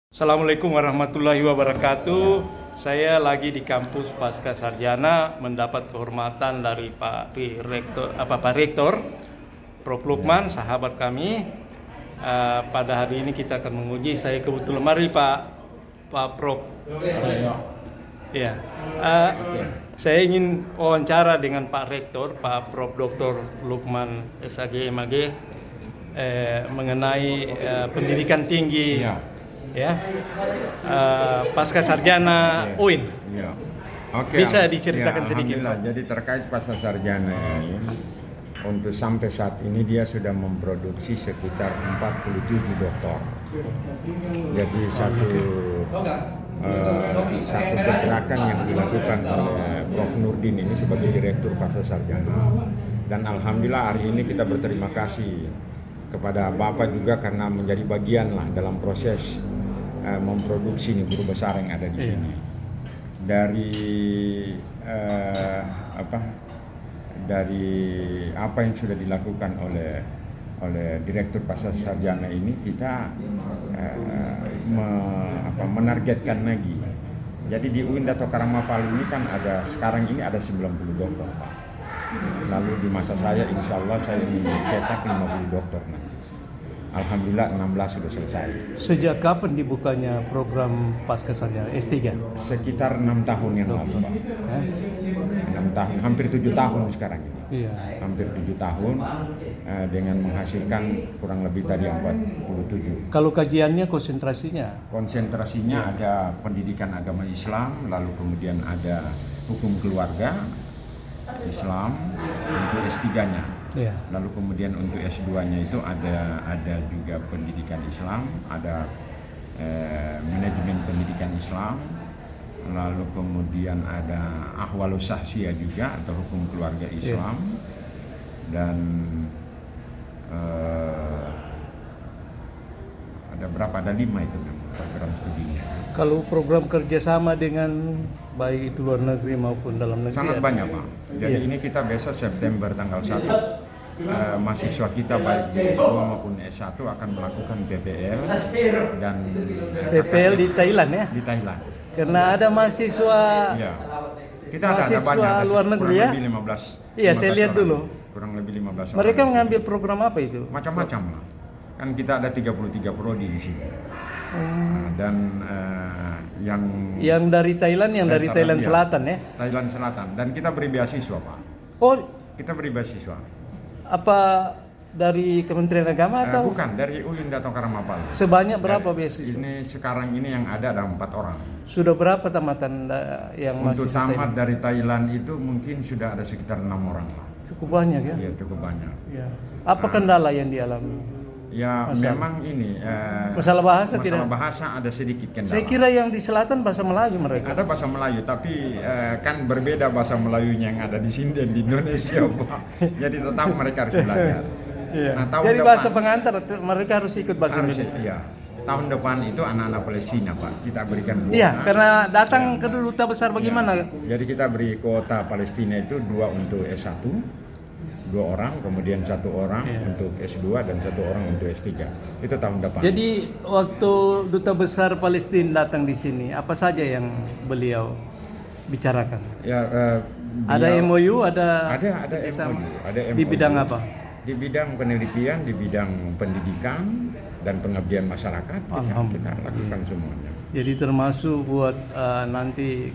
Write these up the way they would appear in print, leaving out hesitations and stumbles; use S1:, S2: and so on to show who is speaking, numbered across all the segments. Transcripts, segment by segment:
S1: Assalamualaikum warahmatullahi wabarakatuh. Saya lagi di kampus Pasca Sarjana mendapat kehormatan dari Pak Rektor, Prof. Lukman, sahabat kami. Pada hari ini kita akan menguji. Saya kebetulan mari Pak Prof. Ya, saya ingin wawancara dengan Pak Rektor, Pak Prof. Dr. Lukman SAG MAG mengenai pendidikan tinggi. Pasca Sarjana UIN.
S2: Ya. Oke,
S1: Bisa diceritakan sedikit?
S2: Alhamdulillah. Jadi terkait Pasca Sarjana ini, untuk sampai saat ini dia sudah memproduksi sekitar 47 doktor. Jadi satu pergerakan yang dilakukan oleh Prof. Nurdin ini sebagai Direktur Pasca Sarjana. Dan alhamdulillah hari ini kita berterima kasih kepada Bapak juga karena menjadi bagian lah dalam proses memproduksi nih guru besar yang ada di sini. Dari apa yang sudah dilakukan oleh Direktur Pasca Sarjana ini, kita menargetkan lagi. Jadi di UIN Dato Karama Palu ini kan sekarang ini ada 90 dokter, Pak. Lalu di masa saya insya Allah saya ingin cetak 50 dokter nanti. Alhamdulillah 16 sudah selesai.
S1: Sejak kapan dibukanya program Pasca Sarjana S3?
S2: Sekitar 6 tahun yang lalu, Pak. 6 tahun, hampir 7 tahun sekarang ini.
S1: Iya.
S2: Hampir 7 tahun dengan menghasilkan kurang lebih tadi 47.
S1: Kalau kajiannya konsentrasinya?
S2: Konsentrasinya ada pendidikan agama Islam, lalu kemudian ada hukum keluarga Islam untuk S3-nya.
S1: Iya.
S2: Lalu kemudian untuk S2-nya itu ada juga pendidikan Islam, ada manajemen pendidikan Islam, lalu kemudian ada ahwalus sahsiyah juga atau hukum keluarga Islam, dan ada berapa? Ada 5 itu program studinya.
S1: Kalau program kerjasama dengan baik itu luar negeri maupun dalam negeri?
S2: Sangat banyak, Pak. Jadi ini kita besok September tanggal 1 mahasiswa kita baik di S2 maupun S1 akan melakukan PPL dan
S1: PPL di Thailand ya?
S2: Di Thailand.
S1: Karena ada mahasiswa
S2: Kita
S1: mahasiswa
S2: ada banyak,
S1: luar negeri ya?
S2: Lebih 15.
S1: Iya, saya lihat
S2: orang.
S1: dulu.
S2: Kurang lebih 15 orang.
S1: Mereka mengambil program apa itu?
S2: Macam-macam lah. Kan kita ada 33 prodi di sini. Dan
S1: yang dari Thailand, dari Thailand Selatan ya?
S2: Thailand Selatan. Dan kita beri beasiswa, Pak.
S1: Oh,
S2: Kita beri beasiswa.
S1: apa dari Kementerian Agama atau?
S2: Bukan, dari UIN Dato Karama Palu.
S1: Sebanyak berapa beasiswa?
S2: Ini sekarang ini yang ada 4 orang.
S1: Sudah berapa tamatan yang masih
S2: Untuk tamat dari Thailand itu mungkin sudah ada sekitar 6 orang lah.
S1: Cukup banyak ya?
S2: Iya, cukup banyak.
S1: Ya. Apa kendala yang dialami?
S2: Ya, memang ini
S1: masalah bahasa tidak?
S2: Masalah bahasa ada sedikit kendala.
S1: Saya kira yang di selatan bahasa Melayu mereka.
S2: Ada bahasa Melayu, tapi kan berbeda bahasa Melayunya yang ada di sini dan di Indonesia, Pak. Jadi tetap mereka harus belajar.
S1: Iya.
S2: Nah, tahun
S1: jadi
S2: depan,
S1: bahasa pengantar mereka harus ikut bahasa Indonesia.
S2: Iya. Tahun depan itu anak-anak Palestina, Pak. Kita berikan kuota.
S1: Iya, karena datang ke duta besar bagaimana?
S2: Jadi kita beri kuota Palestina itu 2 untuk S1, 2 orang, kemudian 1 orang untuk S2 dan 1 orang untuk S3. Itu tahun depan.
S1: Jadi waktu duta besar Palestina datang di sini, apa saja yang beliau bicarakan?
S2: Ya,
S1: Ada MOU, ada
S2: MOU, ada MOU.
S1: Di bidang apa?
S2: Di bidang penelitian, di bidang pendidikan dan pengabdian masyarakat. Kita lakukan semuanya.
S1: Jadi termasuk buat nanti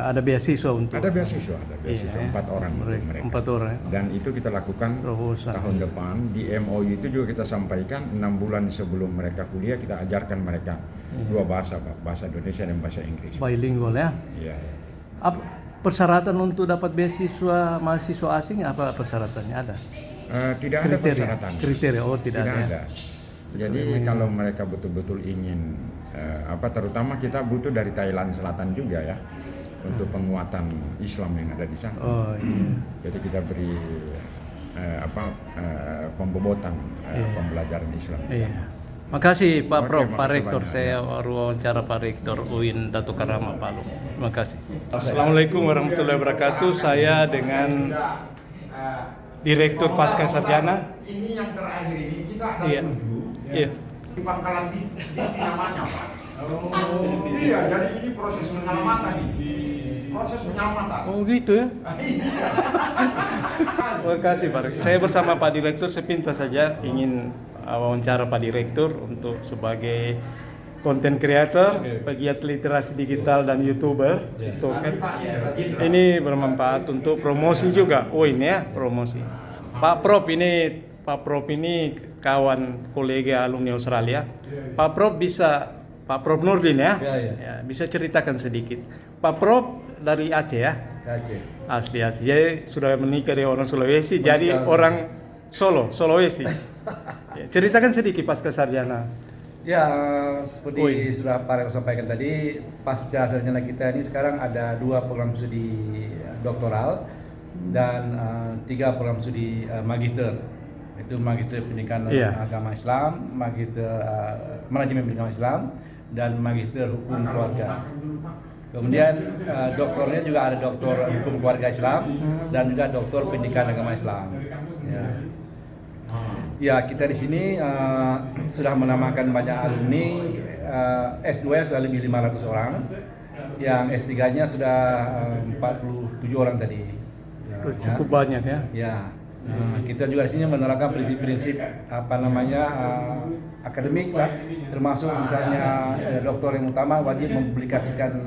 S1: ada beasiswa untuk?
S2: Ada beasiswa 4 orang untuk mereka.
S1: 4 orang.
S2: Dan itu kita lakukan tahun depan. Di MOU itu juga kita sampaikan 6 bulan sebelum mereka kuliah kita ajarkan mereka 2 bahasa, bahasa Indonesia dan bahasa Inggris.
S1: Bilingual ya?
S2: Iya.
S1: Apa persyaratan untuk dapat beasiswa mahasiswa asing, apa persyaratannya ada?
S2: Tidak ada persyaratan.
S1: Kriteria, tidak ada.
S2: Ada. Jadi kalau mereka betul-betul ingin terutama kita butuh dari Thailand Selatan juga ya, untuk penguatan Islam yang ada di sana.
S1: Oh iya.
S2: Jadi kita beri pembobotan pembelajaran Islam.
S1: Iya. Makasih Pak Prof, Pak Rektor.
S2: Banyak.
S1: Saya wawancara Pak Rektor UIN Dato Karama Palu. Terima kasih. Assalamualaikum warahmatullahi wabarakatuh. Saya dengan Direktur Pasca Sarjana.
S2: Ini yang terakhir ini kita ada 7.
S1: Iya.
S2: Di Pangkalan Tinggi namanya, Pak. Iya, jadi ini proses penyelamatan ini. Proses penyelamatan.
S1: Oh gitu ya. Terima kasih Pak. Saya bersama Pak Direktur sepintas saja ingin wawancara Pak Direktur untuk sebagai konten creator, pegiat literasi digital dan YouTuber. Itu kan ini bermanfaat untuk promosi juga. Oh ini ya promosi. Pak Prof ini kawan kolega alumni Australia. Pak Prof Nurdin ya. Ya, bisa ceritakan sedikit. Pak Prof dari Aceh ya.
S3: Aceh.
S1: Asli Aceh. Jadi sudah menikah dengan orang Sulawesi, jadi orang Sulawesi. Ya, ceritakan sedikit pasca sarjana.
S3: Ya, seperti sudah Pak Reo sampaikan tadi, pasca sarjana kita ini sekarang ada 2 program studi doktoral dan 3 program studi magister. Itu magister pendidikan agama Islam, magister manajemen pendidikan Islam, dan magister hukum keluarga. Kemudian doktornya juga ada doktor hukum keluarga Islam dan juga doktor pendidikan agama Islam. Ya, kita di sini sudah menambahkan banyak alumni. S2-nya sudah lebih 500 orang, yang S3-nya sudah 47 orang tadi.
S1: Cukup banyak ya.
S3: Ya, kita juga di sini menerapkan prinsip-prinsip akademik lah, termasuk misalnya doktor yang utama wajib mempublikasikan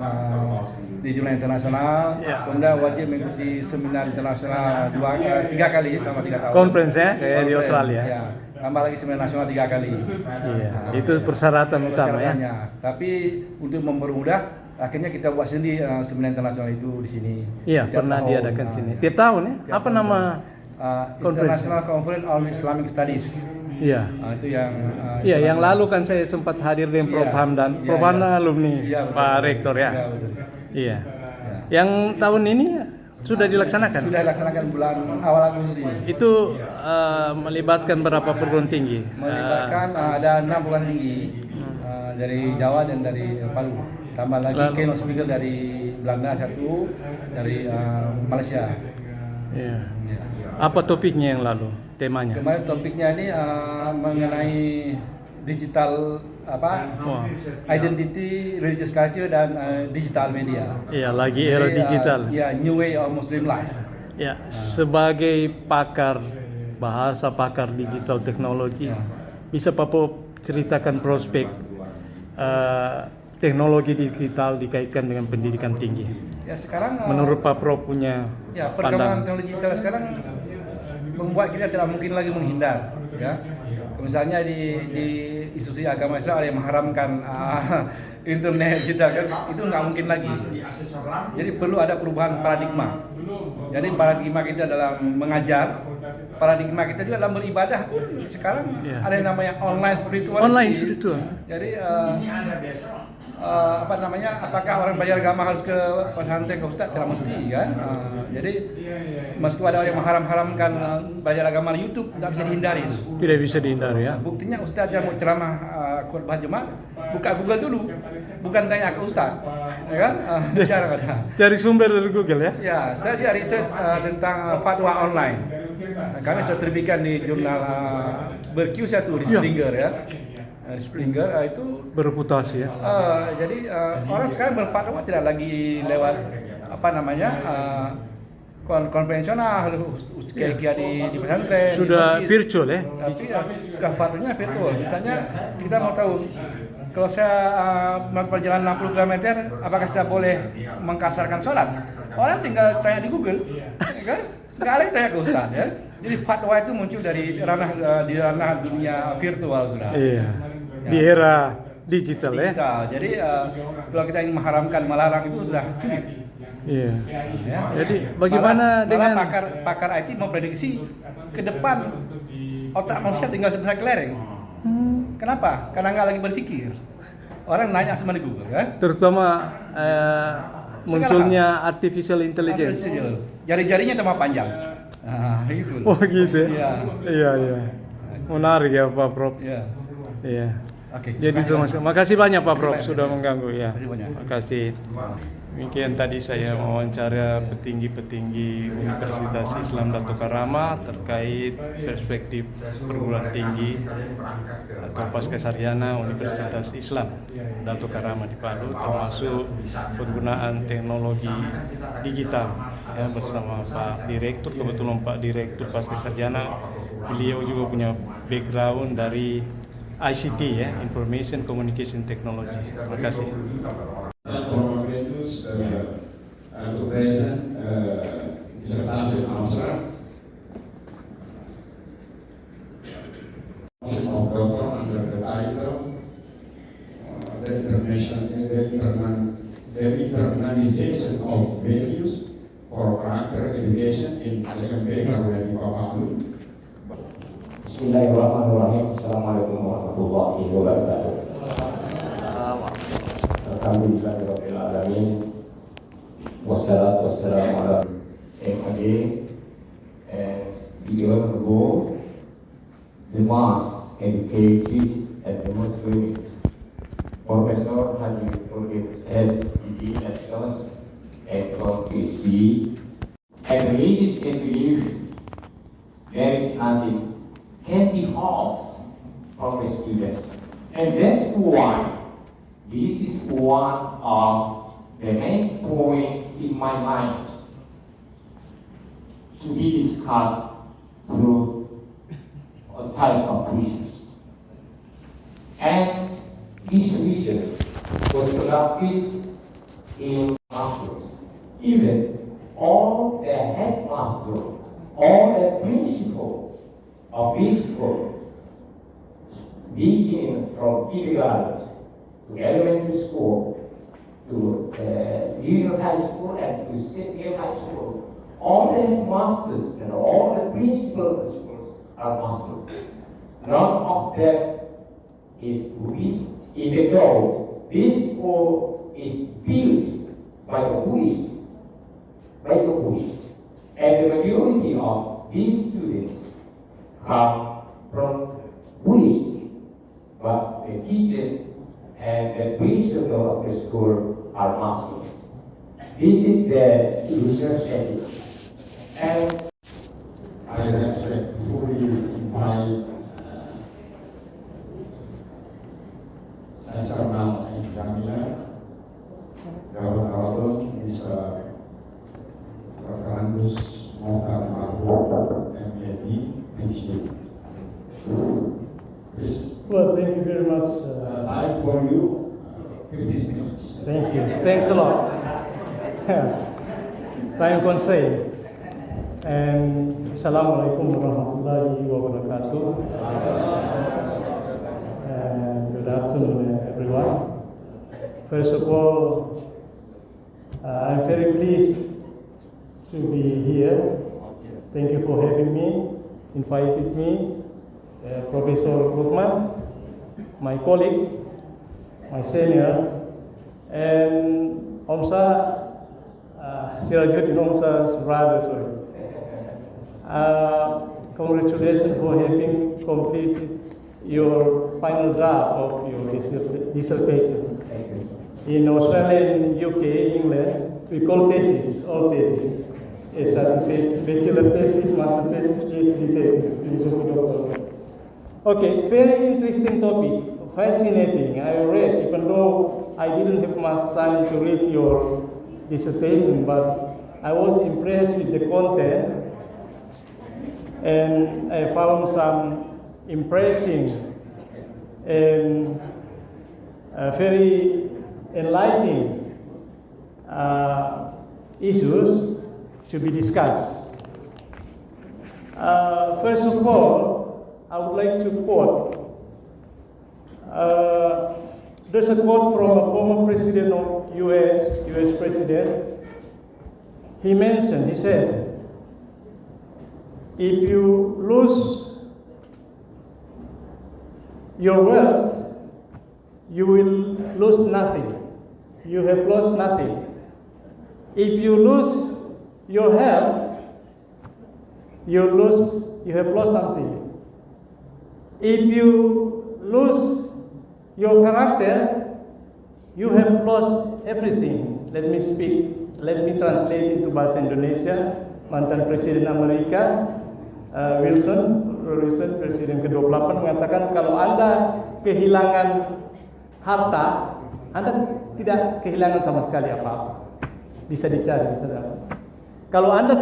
S3: di jurnal internasional, kemudian wajib mengikuti seminar internasional 3 kali selama 3 tahun.
S1: Conference ya, kayak di Australia.
S3: Ya, tambah lagi seminar nasional 3 kali.
S1: Iya, itu persyaratan utama ya.
S3: Tapi untuk mempermudah, akhirnya kita buat sendiri seminar internasional itu di sini.
S1: Iya, pernah diadakan sini. Tiap tahun ya. Apa nama conference?
S3: International Conference on Islamic Studies.
S1: Iya.
S3: Itu yang
S1: yang lalu kan saya sempat hadir dengan Prof Hamdan. Prof Hamdan alumni Pak Rektor ya. Iya. Yang tahun ini sudah dilaksanakan.
S3: Sudah dilaksanakan bulan awal Agustus ini.
S1: Itu melibatkan berapa perguruan tinggi?
S3: Melibatkan ada 6 perguruan tinggi dari Jawa dan dari Palu. Tambah lagi keynote speaker dari Belanda 1, dari Malaysia.
S1: Iya. Apa topiknya yang lalu? Temanya?
S3: Kemarin topiknya ini mengenai digital identity, religious culture, dan digital media.
S1: Iya, lagi era digital.
S3: New way of Muslim life.
S1: Ya, sebagai pakar bahasa, pakar digital teknologi, bisa Pak Prof ceritakan prospek teknologi digital dikaitkan dengan pendidikan tinggi.
S3: Ya, sekarang
S1: menurut Pak Prof punya
S3: perkembangan teknologi digital sekarang membuat kita tidak mungkin lagi menghindar, ya. Misalnya di institusi agama Islam ada yang mengharamkan internet kita, kan itu nggak mungkin lagi. Jadi perlu ada perubahan paradigma. Jadi paradigma kita dalam mengajar, paradigma kita juga dalam beribadah pun sekarang ada yang namanya online spiritual.
S1: Online spiritual.
S3: Jadi apakah orang belajar agama harus ke pesantren, ke ustaz? Tidak mesti, kan. Jadi meski ada orang yang mengharamkan belajar agama di YouTube, tidak bisa dihindari.
S1: Tidak bisa dihindari ya.
S3: Buktinya ustaz yang mau ceramah khutbah Jumat, buka Google dulu, bukan tanya ke ustaz, ya kan? Bicara ada.
S1: Cari sumber dari Google ya.
S3: Ya, saya dia riset tentang fatwa online. Kami sudah terbitkan di jurnal Berq1 di Springer ya. Springer itu
S1: bereputasi ya.
S3: Jadi orang sekarang berfatwa tidak lagi lewat konvensional kayak di pesantren.
S1: Sudah
S3: di
S1: virtual ya.
S3: Tapi fatwanya virtual. Misalnya kita mau tahu kalau saya melakukan perjalanan 60 km, apakah saya boleh mengkasarkan sholat? Orang tinggal tanya di Google, ya kan? Nggak ada yang tanya ke ustaz ya. Jadi fatwa itu muncul dari ranah dunia virtual sudah.
S1: Iya. Di era digital ya.
S3: Jadi kalau kita ingin melarang itu sudah sulit.
S1: Iya.
S3: Ya.
S1: Jadi bagaimana dengan
S3: pakar IT memprediksi ke depan otak manusia tinggal sebesar kelereng. Kenapa? Karena nggak lagi berpikir. Orang nanya sama di Google kan?
S1: Terutama munculnya artificial intelligence.
S3: Jari-jarinya tambah panjang. Gitu.
S1: Oh gitu. Iya. Menarik ya Pak Prof. Iya.
S3: Oke.
S1: Jadi terima kasih banyak Pak Prof sudah mengganggu ya.
S3: Terima kasih banyak.
S1: Terima kasih. Demikian tadi saya mewawancara petinggi-petinggi Universitas Islam Dato Karama terkait perspektif perguruan tinggi atau pasca sarjana Universitas Islam Dato Karama di Palu, termasuk penggunaan teknologi digital ya, bersama Pak Direktur. Kebetulan Pak Direktur pasca sarjana beliau juga punya background dari ICT ya, Information Communication Technology. Terima kasih.
S4: Coronavirus to present disertasi abstrak of doctor under the title the internalization of values for character education in SMP Kabupaten Palu.
S5: Bismillahirrahmanirrahim. Assalamualaikum warahmatullahi wabarakatuh. Alhamdulillahirabbil alamin. Wassalatu wassalamu ala MAD and the honorable, the most educated and the most brilliant Professor Haji Nurdin S.D. Nationals and PhD. And ladies and believe there is nothing can be halved from the students. And that's why this is one of the main point in my mind to be discussed through a type of research. And this research was conducted in masters. Even all the headmaster, all the principal of this school, beginning from kindergarten to elementary school, to junior high school and to senior high school, all the headmasters and all the principal of the schools are Muslim. None of them is Buddhist, even though this school is built by the Buddhist, and the majority of these students come from Buddhist, but the teachers and the principal of the school are Muslims. This is the research setting. And
S4: I respectfully invite external examiner, the Honorable Mr. Randus Mokhtar Mahbub, MAD, PhD. Please,
S6: Well, thank you very much.
S4: time for you, 15 minutes.
S6: Thank you. Thanks a lot. Time constraint. And Assalamualaikum warahmatullahi wabarakatuh. And good afternoon, everyone. First of all, I'm very pleased to be here. Thank you for having me, invited me, Professor Lukman, my colleague, my senior, and Omsa, Sirajuddin Omsa's brother, sorry. Congratulations for having completed your final draft of your dissertation. In Australia and UK, England, we call thesis, all thesis. It's a bachelor thesis, master thesis, PhD thesis, philosophy doctor. Okay, very interesting topic, fascinating. I read, even though I didn't have much time to read your dissertation, but I was impressed with the content, and I found some impressive and very enlightening issues to be discussed. First of all, I would like to quote. There's a quote from a former president of US president. He mentioned, he said, if you lose your wealth, you will lose nothing. You have lost nothing. If you lose your health, you have lost something. If you lose your character, you have lost everything. let me translate into bahasa Indonesia. Mantan Presiden Amerika Wilson, Presiden ke-28 mengatakan kalau Anda kehilangan harta, Anda tidak kehilangan sama sekali apa-apa. Bisa dicari, bisa dapat. Kalau Anda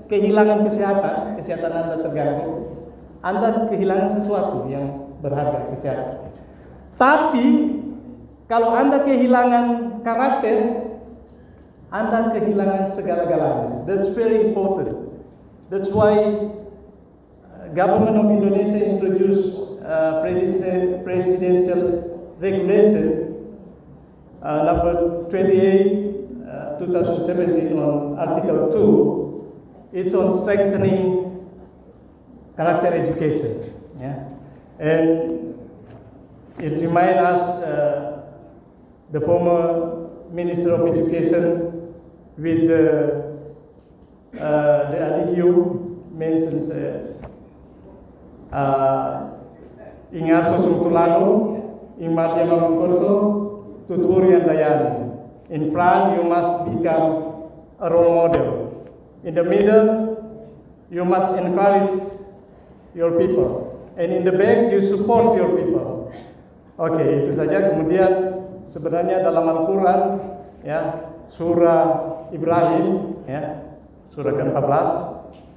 S6: kehilangan kesehatan Anda terganggu, Anda kehilangan sesuatu yang berharga, kesehatan. Tapi kalau Anda kehilangan karakter, Anda kehilangan segala-galanya. That's very important. That's why government of Indonesia introduced presidential regulation number 28 2017 on Article 2. It's on strengthening character education. Yeah? And it reminds us the former Minister of Education with the Adigiu mentions Ingarso Sungtulano, Ingmatia Mamangkorso, Tuturian Dayani. In front, you must become a role model. In the middle, you must encourage your people. And in the back, you support your people. Oke, itu saja. Kemudian sebenarnya dalam Al-Quran, ya, surah Ibrahim, ya, surah ke-14,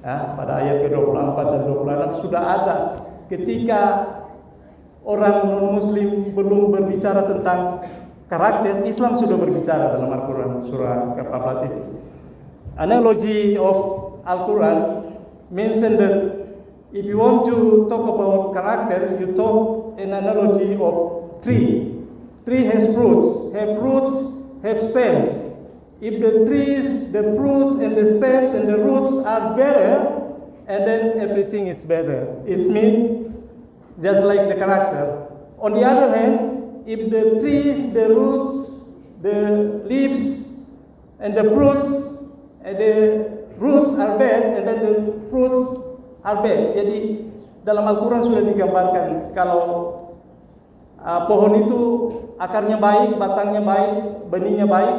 S6: ya, pada ayat ke-24 dan 26 sudah ada ketika orang non-Muslim belum berbicara tentang karakter, Islam sudah berbicara dalam Al-Quran surah ke-14 itu. Analogy of Al-Quran mention that if you want to talk about character, you talk an analogy of tree. Tree has fruits, have stems. If the trees, the fruits and the stems and the roots are better, and then everything is better. It means just like the character. On the other hand, if the trees, the roots, the leaves, and the fruits, and the roots are bad, and then the fruits are bad. Jadi dalam Al-Quran sudah digambarkan kalau pohon itu akarnya baik, batangnya baik, benihnya baik,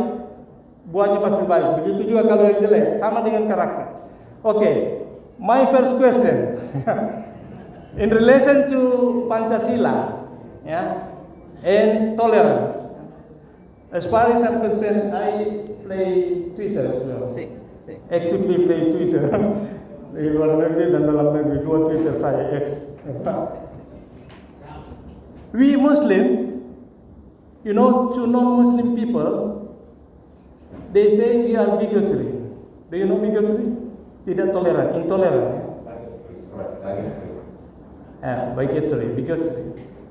S6: buahnya pasti baik. Begitu juga kalau yang jelek, sama dengan karakter. Okay, my first question in relation to Pancasila, yeah, and tolerance. As far as I'm concerned, I play Twitter as well. Actively play Twitter. Di luar negeri dan dalam negeri, dua Twitter saya X. We Muslim, you know, to non-Muslim people, they say we are bigotry. Do you know bigotry? Tidak toleran, intoleran. Bigotry.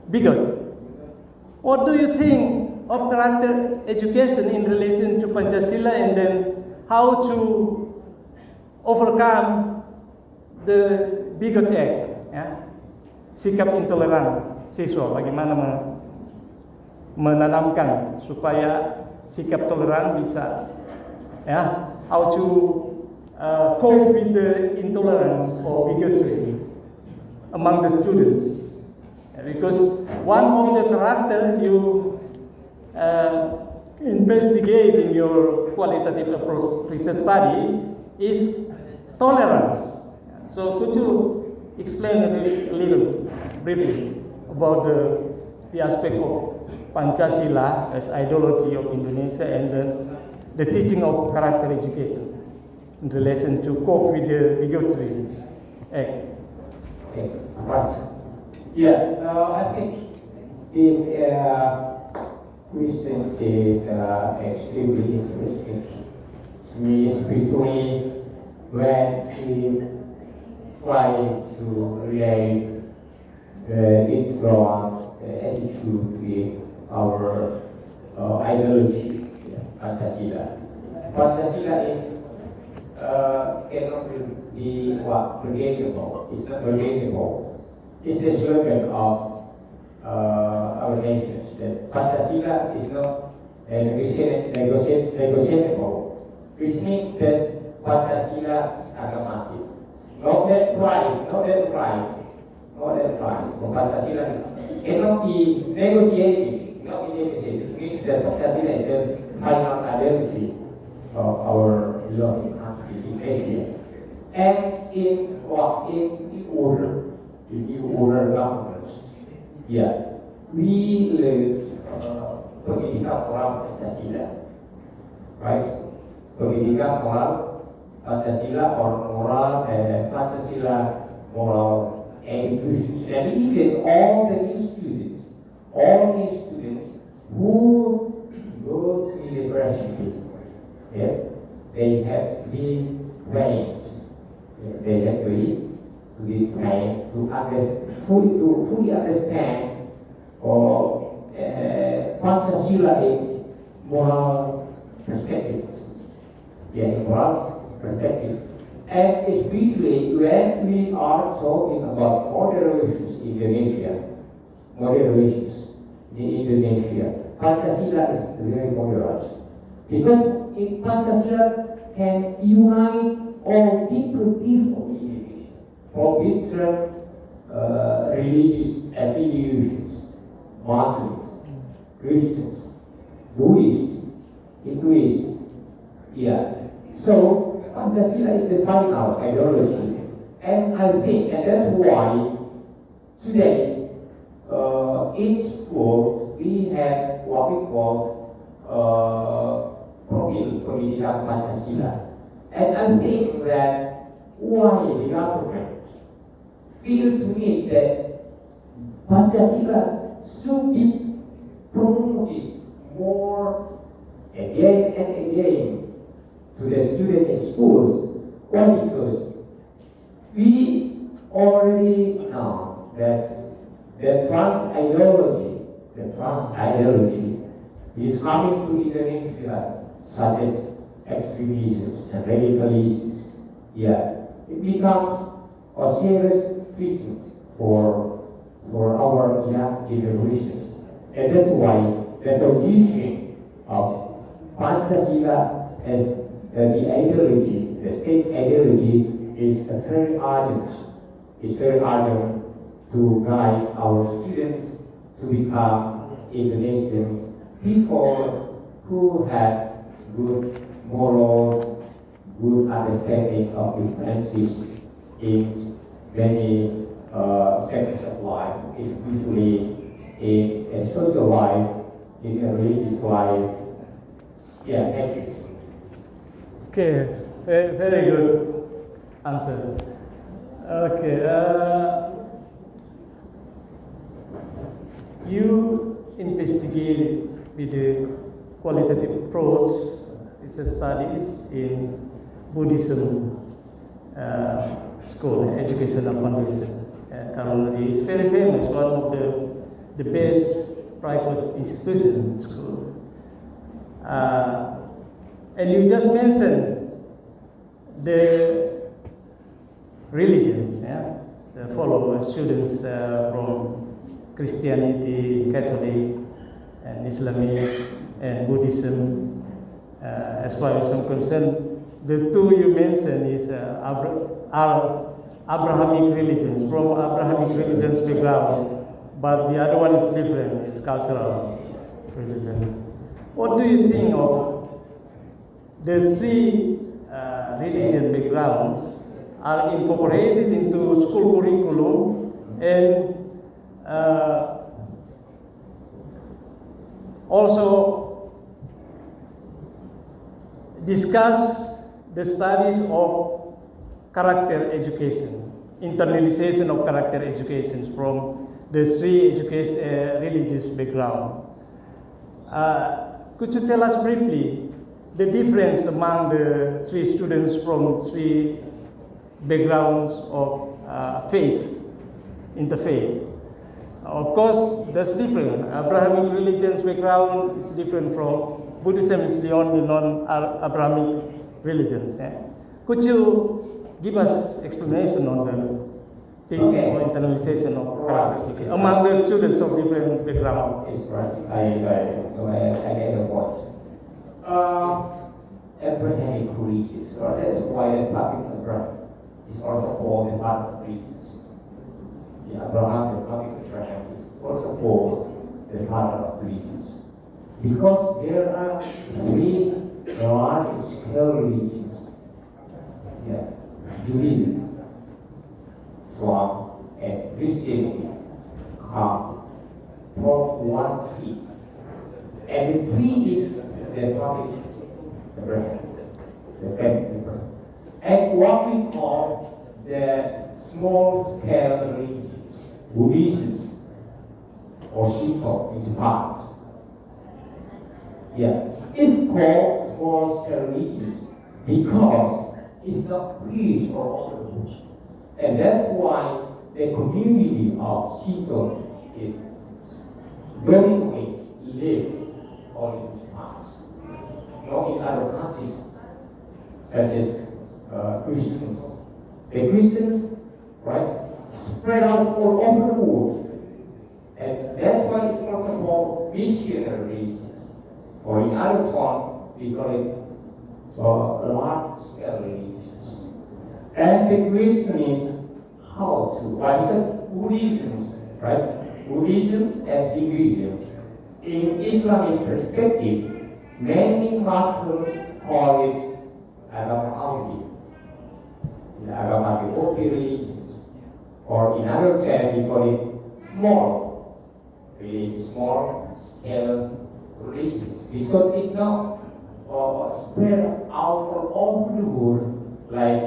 S6: Bigot. What do you think of character education in relation to Pancasila, and then how to overcome the bigot act? Ya? Sikap intoleran siswa, bagaimana menanamkan supaya sikap toleran bisa, ya, how to cope with the intolerance or bigotry among the students. Because one of the character you investigate in your qualitative approach research studies is tolerance. So could you explain a little briefly about the aspect of Pancasila as ideology of Indonesia and the teaching of character education in relation to cope with the bigotry act?
S5: Okay, right. Yeah, I think this question is extremely interesting. Especially when we try to relate influence attitude with our ideology, Pancasila. Pancasila is cannot be forgettable. It's not forgettable. It's the slogan of our nations. That Pancasila is not negotiable, which means that Pancasila agamatic. Not that price. Pancasila cannot be negotiated, cannot be Indonesia, it means that Pancasila is the final identity of our beloved country in Asia. And in the order government, we live pendidikan moral Pancasila, right? Pendidikan moral Pancasila or moral Pancasila moral education, and even all these students who go to university, they have to be trained. They have to be trained to fully understand Pancasila in moral perspective. Moral perspective. And especially when we are talking about modern relations in Indonesia, Pancasila is very moderate. Because in Pancasila can unite all different people in Indonesia, from different religious affiliations, Muslims, Christians, Buddhists, Hinduists. So Pancasila is the final ideology, and I think, and that's why today in school we have what we call Pendidikan Pancasila, and I think that why the government feels to me that Pancasila should be promoted more again and again to the students in schools. Why? Because we already know that the trans ideology is coming to Indonesia, such as extremism and radicalism. It becomes a serious threat for our young generations, and that's why the position of Pancasila as the ideology, the state ideology, is very urgent. It's very urgent to guide our students to become Indonesians people who have good morals, good understanding of differences in many sectors of life, especially in a social life, in a religious life. Thank you.
S6: Okay, very good answer. Okay, you investigate with the qualitative approach research studies in Buddhism school, educational foundation. Currently, it's very famous, one of the best private institution school. And you just mentioned the religions, the followers, students from Christianity, Catholic, and Islamic, and Buddhism. As far as I'm concerned, the two you mentioned is are Abrahamic religions, from Abrahamic religions background, but the other one is different, it's cultural religion. What do you think of the three religion backgrounds are incorporated into school curriculum and also discuss the studies of character education, internalization of character education from the three religious background. Could you tell us briefly the difference among the three students from three backgrounds of faith, interfaith? Of course, that's different. Abrahamic religion's background is different from Buddhism. Is the only non-Abrahamic religions. Could you give us explanation on the teaching or internalization of character among the students of different backgrounds?
S5: It's right. I get the point. Abrahamic religions, that's why the Republic of Abraham is also called the Republic of religions. Abraham, the Republic of Abraham, is also called the father of religions. Because there are three large-scale religions. Yeah. Judaism, Islam, and Christianity come from one tree. And the tree is the Prophet Abraham, the family. And what we call the small-scale religions, Buddhism, or Shinto in Japan. Yeah, it's called small-scale religions because it's not preached or orthodox. And that's why the community of Shinto is predominantly live only in Japan. Not in other countries, such as Christians. The Christians, right, spread out all over the world. And that's why it's also called missionary religions. Or in other form, we call it large-scale religions. And the question is how to, why? Because Buddhism, right? Buddhism and Hinduism, in Islamic perspective, many Muslims call it agama Ahmadi, the agama Devote religions, or in other terms, we call it small scale religions, because it's not spread out all over the world like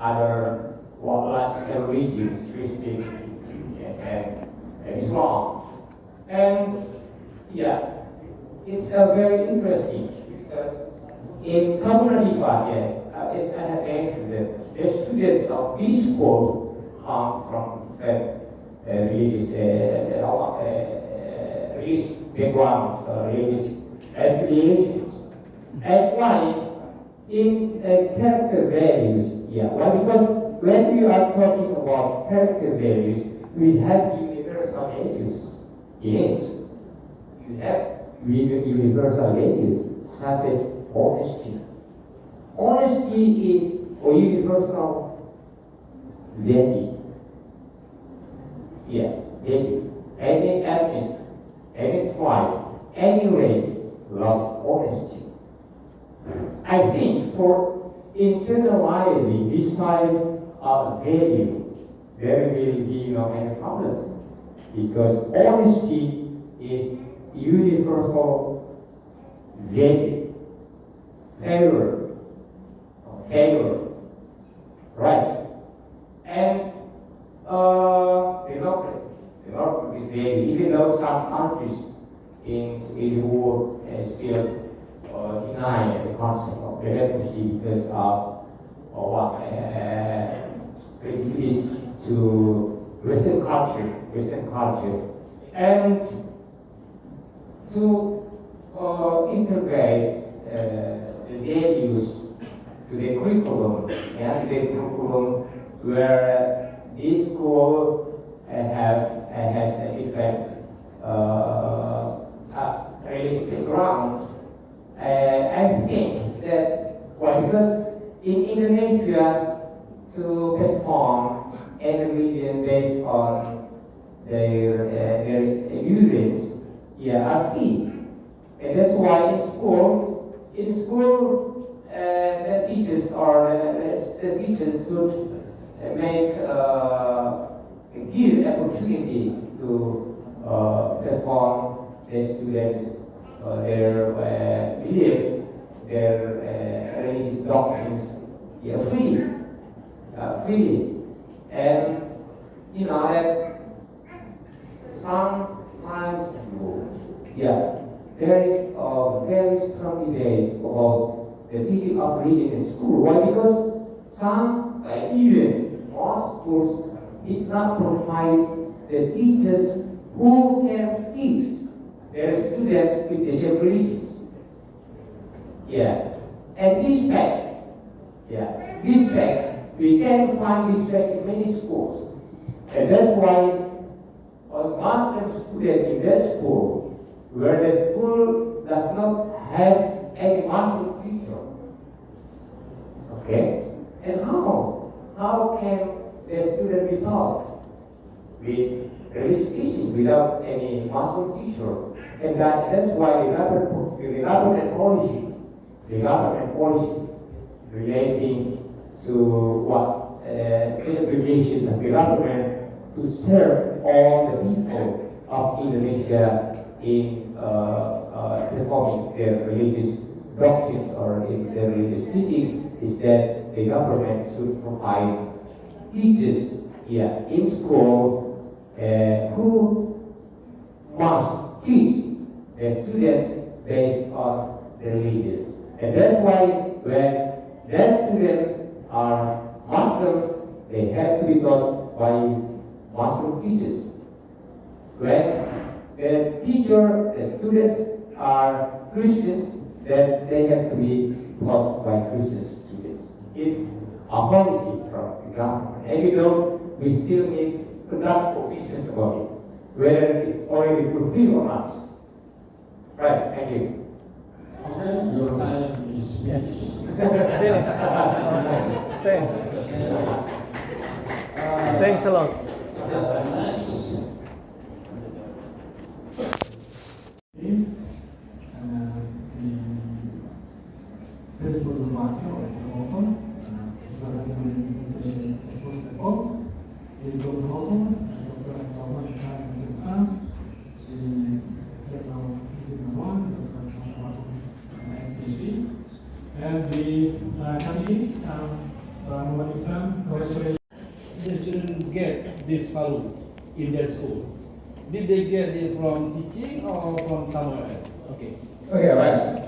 S5: other large-scale religions, Christian and Islam. And yeah, it's very interesting because in Kamunadipa, yes, as I have mentioned, the students of this school come from religious backgrounds, religious affiliations. And why? In character values, yeah. Why? Because when we are talking about character values, we have universal values in it. You have universal values such as honesty. Honesty is a universal value. Yeah, value. Any ethnicity, any tribe, any race love honesty. I think for internalizing this type of value, there will be no any problems, because honesty is universal value. Favor, right? And democracy is value, even though some countries in the world still deny the concept of democracy because of prejudice to Western culture, and to integrate the values to the curriculum, and the curriculum where this school has an effect religious background. I think that, well, because in Indonesia, to perform any religion based on their evidence, are free. And that's why in school, the teachers should give opportunity to perform the students their belief, their religious doctrines, freely. And that sometimes, there is a very strong debate about the teaching of religion in school. Why? Because some, even most schools, did not provide the teachers who can teach their students with the same religions. And this fact, we can find this fact in many schools. And that's why a Muslim student in that school, where the school does not have any Muslim teacher. Okay? And how can the student be taught with religious issue, without any master teacher. And that's why the government policy relating to what education of the government to serve all the people of Indonesia in performing their religious doctrines or in their religious teachings is that the government should provide teachers in school who must teach the students based on the religious. And that's why when their students are Muslims, they have to be taught by Muslim teachers. When the students are Christians, then they have to be taught by Christian students. It's a policy from the government. And we still need enough provisions about it, whether it's already fulfilled or not. Right, thank you.
S4: Okay, your time is finished.
S6: Thanks. Thanks a lot.
S4: Next.
S7: Tersebut informasi oleh penonton, sebagai ekspos depot, di penonton, Dr. Muhammad Islam Islam, di Sektor Kinawan, Dr. Muhammad MPD, and the kami Muhammad Islam, congratulations. The students get this value in their school. Did they get it from teaching or from somewhere else? Okay.
S5: Okay, right.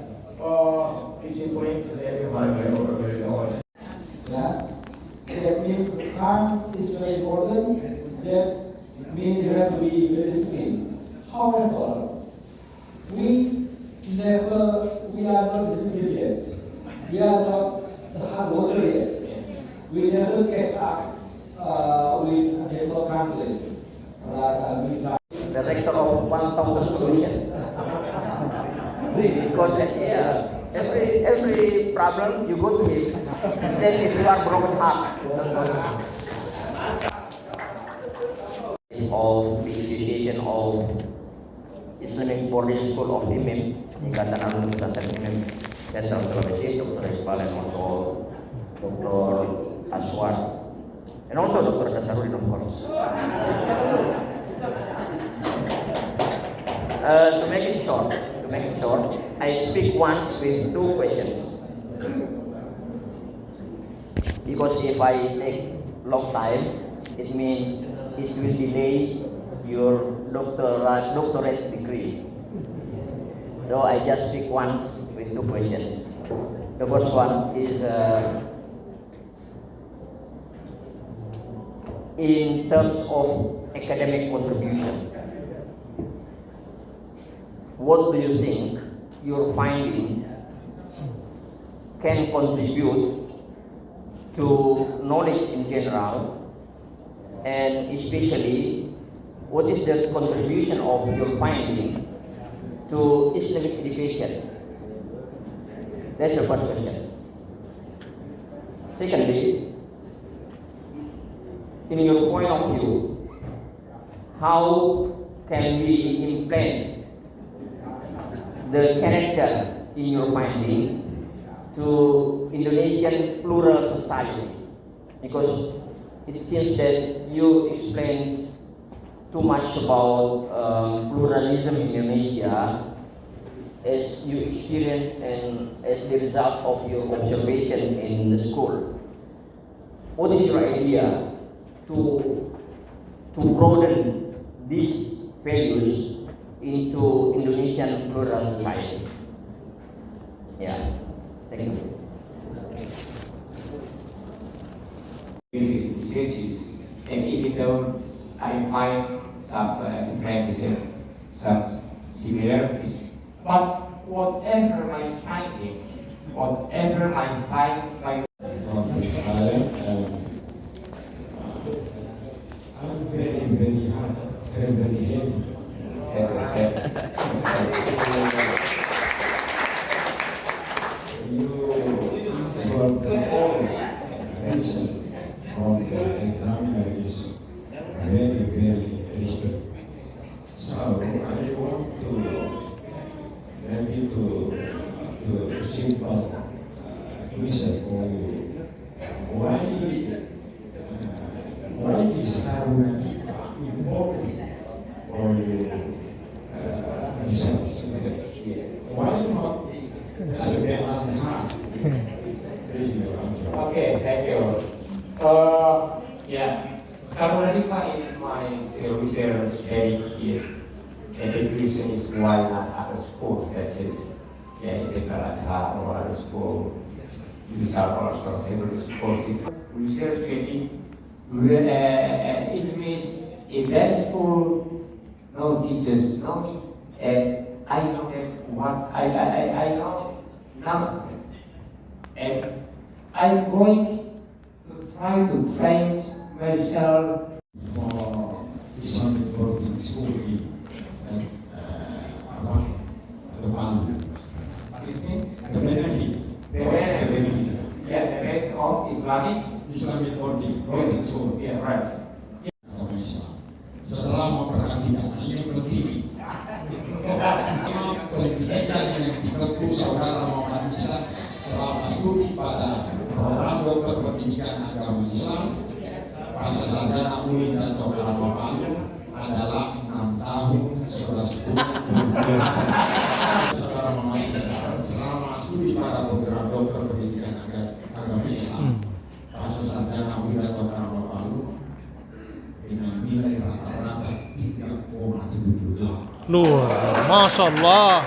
S5: Teaching point to everyone very knowledge.
S8: Yeah. That means time is very important. That means you have to be very disciplined. However, we are not disciplined yet. We are not the hard worker yet. We never catch up with developed countries.
S9: The rector of 1,000 solutions. Because every problem you go to him, then if you are broken heart. Of the Association of Islamic Boarding School of Imam, Ikatan Alumni Pesantren Imam Sentral Sulawesi, Dr. Iqbal, and also Dr. Aswar, and also Dr. Kasarudin, of course. To make it short, I speak once with two questions. Because if I take long time, it means it will delay your doctorate degree. So I just speak once with two questions. The first one is in terms of academic contribution. What do you think your finding can contribute to knowledge in general, and especially what is the contribution of your finding to Islamic education? That's the first question. Secondly, in your point of view, how can we implement the character in your finding to Indonesian plural society? Because it seems that you explained too much about pluralism in Indonesia as you experience and as the result of your observation in the school. What is your idea to broaden these values into Indonesian plural society? Yeah, thank you.
S5: And even though I find some differences, some similarities, but whatever my finding,
S4: I'm very hard, very heavy. You solve all question from the examiner is very respect. maybe to simple question for you. Why is Karuna Dipa important for you research? Why not SMPN Al-Azhar?
S5: Okay, thank you. Yeah, Karuna Dipa is my research dedication. Education is why not other schools such as SMPN Al-Azhar or other schools. These are also favorite schools. Research getting it means in that school no teachers know me and I know that what I know now and I'm going to try to train myself
S4: for Islamic boarding school in the Bali.
S5: Excuse me?
S4: The benefit. What is the benefit?
S5: Yeah, the benefit of
S4: Islamic boarding school.
S5: Yeah, right.
S4: Agama Islam. Setelah memperhatikan, ini penting. Pendidikan yang ditempuh saudara Muhammad Ihsan selama studi pada program dokter pendidikan agama Islam pasca sarjana UIN dan Dr. Palu adalah 6 tahun 11 bulan. Saudara Muhammad Ihsan selama studi pada program dokter pendidikan agama Islam pasca sarjana UIN dan Dr. Palu dengan nilai rata-rata 3,78.
S1: Luar, Masya Allah.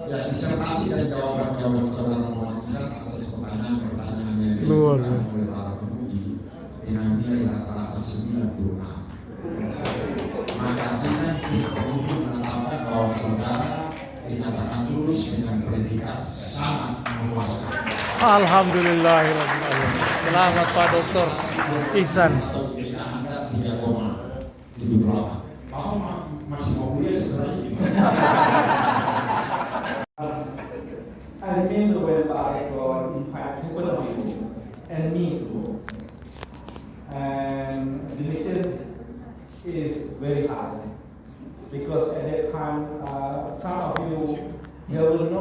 S4: Ya, disertasi dan jawaban-jawaban saudara Muhammad Ihsan atas pertanyaan-pertanyaan yang
S1: Luar
S4: diajukan oleh para penguji dengan nilai rata-rata 96. Maka nanti penguji menetapkan bahwa saudara dinyatakan lulus dengan predikat sangat memuaskan.
S1: Alhamdulillahirrahmanirrahim. Selamat Pak Dr. Ihsan.
S4: Atau IPK Anda 3,78. Apa masih mau kuliah sebenarnya gimana?
S7: I remember when Pak Rektor invited several of you and me too. And the mission is very hard because at that time some of you will know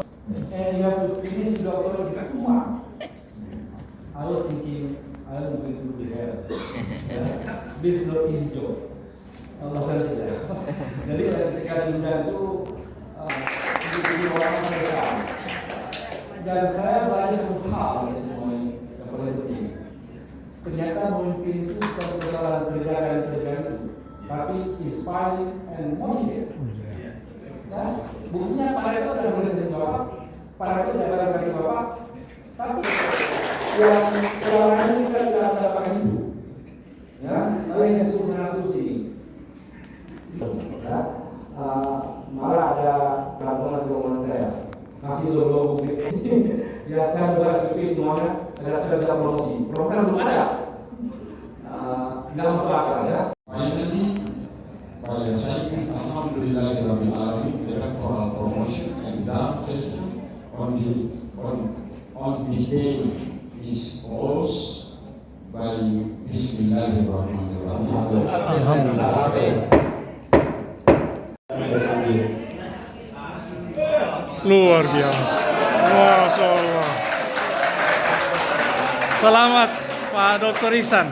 S7: and you have to finish your work in 2 months. I was thinking I'm going to be here. This is not easy job. Jadi ketika diundang itu di orang mereka dan saya belajar satu hal dari semua ini yang paling penting. Ternyata memimpin itu bukan persoalan kerjaan itu, tapi inspiring and motivate. Ya, buktinya Pak Rektor sudah berhasil Bapak, Pak Rektor sudah barangkali Bapak, tapi yang selama ini kita tidak mendapatkan itu. Ya, lalu yang asumsi ini. Ya, malah ada gabungan saya masih logo ya saya sudah sepi semuanya dan saya sudah promosi belum ada nggak masuk akal ya.
S4: Finally, saya ingin Alhamdulillahirabbil alamin electoral promotion exam session on this day is closed by Bismillahirrahmanirrahim.
S1: Alhamdulillah. Luar biasa. Masya Allah. Selamat Pak Dr. Ihsan.